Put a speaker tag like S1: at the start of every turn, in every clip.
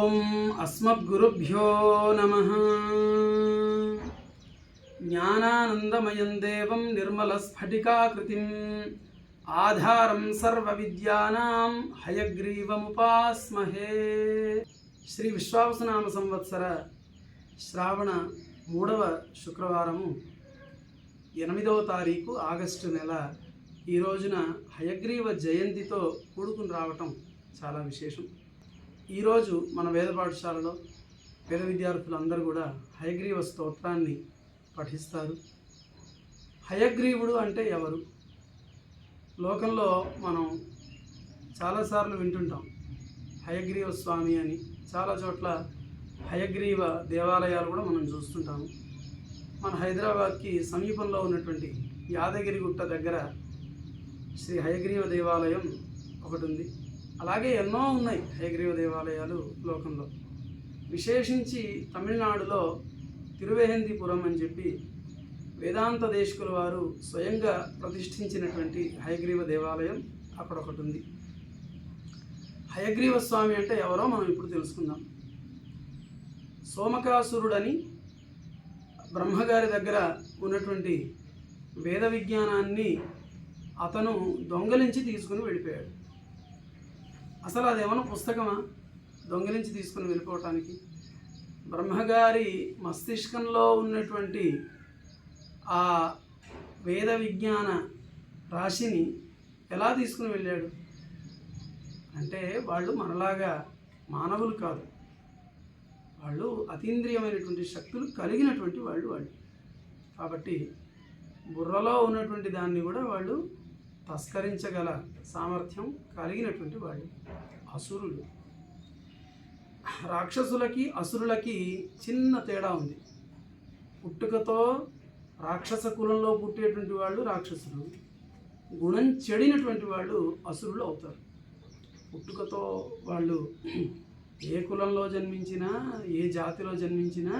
S1: ఓం అస్మద్గురుభ్యో నమః. జ్ఞానానందమయం దేవం నిర్మలస్ఫటికాకృతిం ఆధారం సర్వవిద్యానాం హయగ్రీవముపాస్మహే. శ్రీ విశ్వావసునామ సంవత్సర శ్రావణ 3వ శుక్రవారము 8వ తారీఖు ఆగస్టు నెల. ఈ రోజున హయగ్రీవ జయంతితో కూడుకుని రావటం చాలా విశేషం. ఈరోజు మన వేద పాఠశాలలో వేద విద్యార్థులందరూ కూడా హయగ్రీవ స్తోత్రాన్ని పఠిస్తారు. హయగ్రీవుడు అంటే ఎవరు? లోకంలో మనం చాలాసార్లు వింటుంటాం హయగ్రీవ స్వామి అని. చాలా చోట్ల హయగ్రీవ దేవాలయాలు కూడా మనం చూస్తుంటాము. మన హైదరాబాద్కి సమీపంలో ఉన్నటువంటి యాదగిరిగుట్ట దగ్గర శ్రీ హయగ్రీవ దేవాలయం ఒకటి ఉంది. అలాగే ఎన్నో ఉన్నాయి హయగ్రీవ దేవాలయాలు లోకంలో. విశేషించి తమిళనాడులో తిరువేహంతిపురం అని చెప్పి వేదాంత దేశకుల వారు స్వయంగా ప్రతిష్ఠించినటువంటి హయగ్రీవ దేవాలయం అక్కడ ఒకటి ఉంది. హయగ్రీవ స్వామి అంటే ఎవరో మనం ఇప్పుడు తెలుసుకుందాం. సోమకాసురుడని బ్రహ్మగారి దగ్గర ఉన్నటువంటి వేద విజ్ఞానాన్ని అతను దొంగలించి తీసుకుని వెళ్ళిపోయాడు. అసలు అదేమన్నా పుస్తకమా దొంగలించి తీసుకుని వెళ్ళిపోవటానికి? బ్రహ్మగారి మస్తిష్కంలో ఉన్నటువంటి ఆ వేద విజ్ఞాన రాశిని ఎలా తీసుకుని వెళ్ళాడు అంటే, వాళ్ళు మనలాగా మానవులు కాదు. వాళ్ళు అతీంద్రియమైనటువంటి శక్తులు కలిగినటువంటి వాళ్ళు. కాబట్టి బుర్రలో ఉన్నటువంటి దాన్ని కూడా వాళ్ళు తస్కరించగల సామర్థ్యం కలిగినటువంటి వాళ్ళు. అసురులు. రాక్షసులకి అసురులకి చిన్న తేడా ఉంది. పుట్టుకతో రాక్షస కులంలో పుట్టేటువంటి వాళ్ళు రాక్షసులు, గుణం చెడినటువంటి వాళ్ళు అసురులు అవుతారు. పుట్టుకతో వాళ్ళు ఏ కులంలో జన్మించినా ఏ జాతిలో జన్మించినా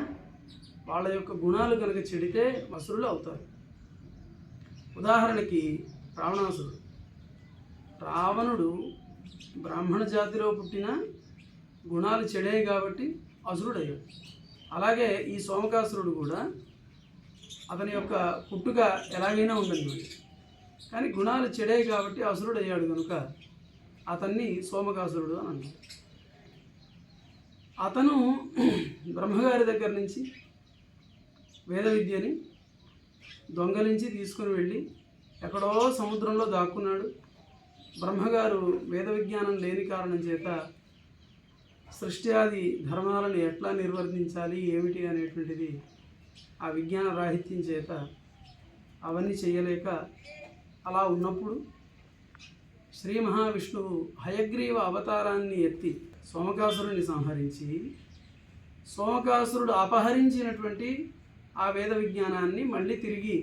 S1: వాళ్ళ యొక్క గుణాలు కనుక చెడితే అసురులు అవుతారు. ఉదాహరణకి రావణాసురుడు. రావణుడు బ్రాహ్మణ జాతిలో పుట్టిన గుణాలు చెడాయి కాబట్టి అసురుడయ్యాడు. అలాగే ఈ సోమకాసురుడు కూడా అతని యొక్క పుట్టుక ఎలాగైనా ఉండదు, కానీ గుణాలు చెడాయి కాబట్టి అసురుడయ్యాడు కనుక అతన్ని సోమకాసురుడు అని అన్నాడు. అతను బ్రహ్మగారి దగ్గర నుంచి వేద విద్యని దొంగలించి తీసుకుని వెళ్ళి ఎక్కడో సముద్రంలో దాక్కున్నాడు. బ్రహ్మగారు వేద విజ్ఞానం లేని కారణం చేత సృష్టి ఆది ధర్మాలను ఎట్లా నిర్వర్తించాలి ఏమిటి అనేటువంటిది ఆ విజ్ఞాన రాహిత్యం చేత అవన్నీ చేయలేక అలా ఉన్నప్పుడు శ్రీ మహావిష్ణువు హయగ్రీవ అవతారాన్ని ఎత్తి సోమకాసురుడిని సంహరించి, సోమకాసురుడు అపహరించినటువంటి ఆ వేద విజ్ఞానాన్ని మళ్ళీ తిరిగి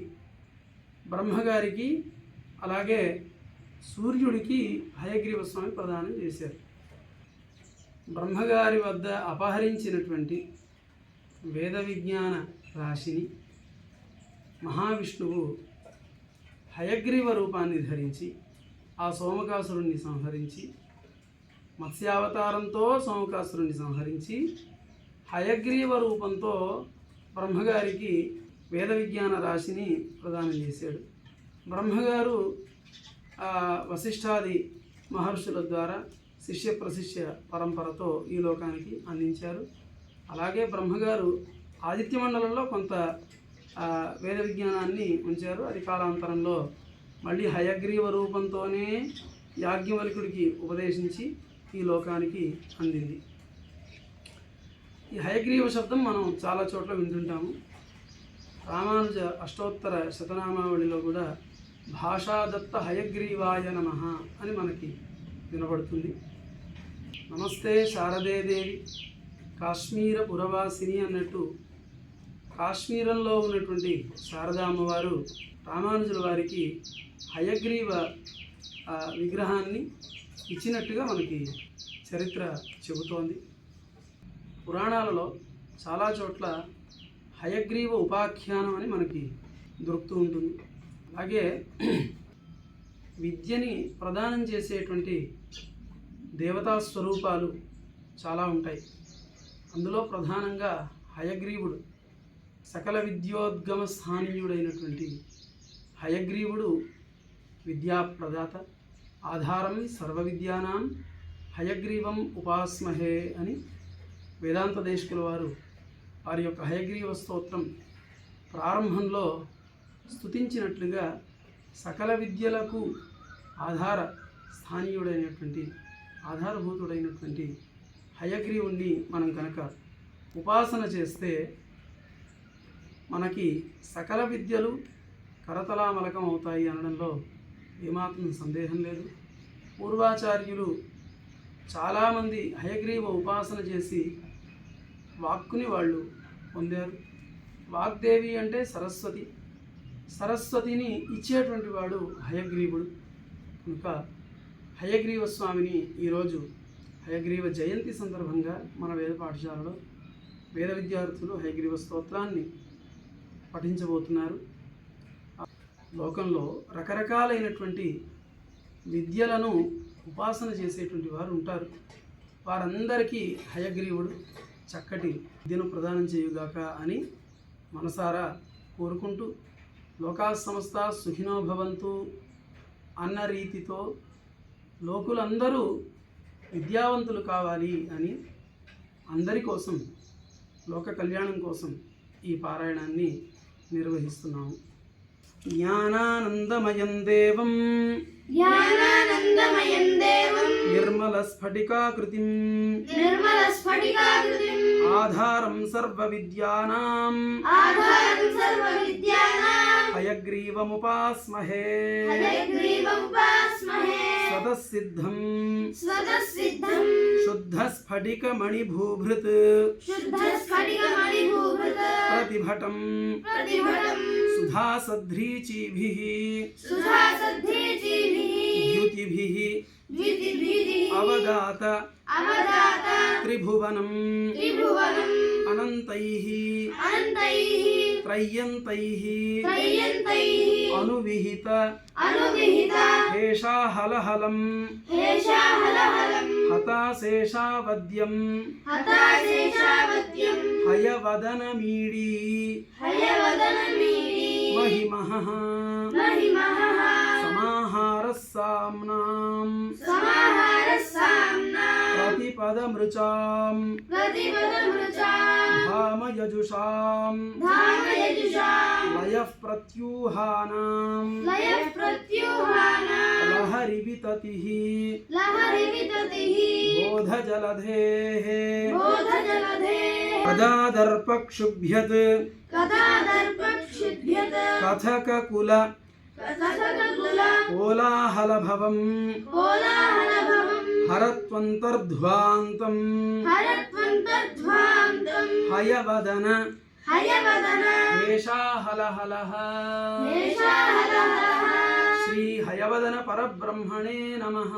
S1: బ్రహ్మగారికి అలాగే సూర్యుడికి హయగ్రీవ స్వామి ప్రదానం చేశారు. బ్రహ్మగారి వద్ద అపహరించినటువంటి వేద విజ్ఞాన రాశిని మహావిష్ణువు హయగ్రీవ రూపాన్ని ధరించి ఆ సోమకాసురుణ్ణి సంహరించి, మత్స్యావతారంతో సోమకాసురుణ్ణి సంహరించి హయగ్రీవ రూపంతో బ్రహ్మగారికి వేద విజ్ఞాన రాశిని ప్రదానం చేశాడు. బ్రహ్మగారు వశిష్ఠాది మహర్షుల ద్వారా శిష్య ప్రశిష్య పరంపరతో ఈ లోకానికి అందించారు. అలాగే బ్రహ్మగారు ఆదిత్య మండలంలో కొంత వేద విజ్ఞానాన్ని ఉంచారు. అది కాలాంతరంలో మళ్ళీ హయగ్రీవ రూపంతోనే యాజ్ఞవల్కుడికి ఉపదేశించి ఈ లోకానికి అందింది. ఈ హయగ్రీవ శబ్దం మనం చాలా చోట్ల వింటుంటాము. రామానుజ అష్టోత్తర శతనామావళిలో కూడా భాషాదత్త హయగ్రీవాయ నమః అని మనకి వినబడుతుంది. నమస్తే శారదేదేవి కాశ్మీర పురవాసిని అన్నట్టు కాశ్మీరంలో ఉన్నటువంటి శారదా అమ్మవారు రామానుజుల వారికి హయగ్రీవ విగ్రహాన్ని ఇచ్చినట్టుగా మనకి చరిత్ర చెబుతోంది. పురాణాలలో చాలా చోట్ల హయగ్రీవ ఉపాఖ్యానం అని మనకి దొరుకుతూ ఉంటుంది. అలాగే విద్యని ప్రదానం చేసేటువంటి దేవతా స్వరూపాలు చాలా ఉంటాయి. అందులో ప్రధానంగా హయగ్రీవుడు, సకల విద్యోద్గమ స్థానీయుడైనటువంటి హయగ్రీవుడు విద్యాప్రదాత. ఆధారం సర్వ విద్యానాం హయగ్రీవం ఉపాస్మహే అని వేదాంత దేశకుల వారు వారి యొక్క హయగ్రీవ స్తోత్రం ప్రారంభంలో స్తుతించినట్లుగా సకల విద్యలకు ఆధార స్థానీయుడైనటువంటి ఆధారభూతుడైనటువంటి హయగ్రీవుణ్ణి మనం కనుక ఉపాసన చేస్తే మనకి సకల విద్యలు కరతలామలకం అవుతాయి అనడంలో ఏమాత్రం సందేహం లేదు. పూర్వాచార్యులు చాలామంది హయగ్రీవ ఉపాసన చేసి వాక్కుని వాళ్ళు పొందారు. వాగ్దేవి అంటే సరస్వతి, సరస్వతిని ఇచ్చేటువంటి వాడు హయగ్రీవుడు. కనుక హయగ్రీవ స్వామిని ఈరోజు హయగ్రీవ జయంతి సందర్భంగా మన వేద పాఠశాలలో వేద విద్యార్థులు హయగ్రీవ స్తోత్రాన్ని పఠించబోతున్నారు. లోకంలో రకరకాలైనటువంటి విద్యలను ఉపాసన చేసేటువంటి వారు ఉంటారు. వారందరికీ హయగ్రీవుడు చక్కటి విద్యను ప్రదానం చేయుగాక అని మనసారా కోరుకుంటూ, లోకా సమస్త సుఖినో భవంతు అన్న రీతితో లోకులందరూ విద్యావంతులు కావాలి అని అందరి కోసం, లోక కళ్యాణం కోసం ఈ పారాయణాన్ని నిర్వహిస్తున్నాము. జ్ఞానానందమయం దేవం నిర్మలస్ఫటికాకృతిం ఆధారం సర్వ విద్యానాం హయగ్రీవముపాస్మహే స్వతఃసిద్ధం శుద్ధస్ఫటికమణిభూభృత్ ప్రతిభటం సుధాసధ్రీచీభిః ద్యుతిభిః అవగాత త్రిభువనం అనంతైః త్రయ్యంతైః అనువిహిత హేషాహలహలం హతాశేషావద్యం హయవదనమీడీ మహిమః సమాహారస్సామ్నాం ప్రతిపదమృచాం ధామయజుషాం లయః ప్రత్యూహానాం లహరివితతిః బోధజలధేః కదాదర్పక్షుభ్యత్ కథకకుల కోలాహలభవం హరత్వంతర్ధ్వాంతం హయవదన హేషాహలహలః. శ్రీ హయవదన పరబ్రహ్మణే నమః.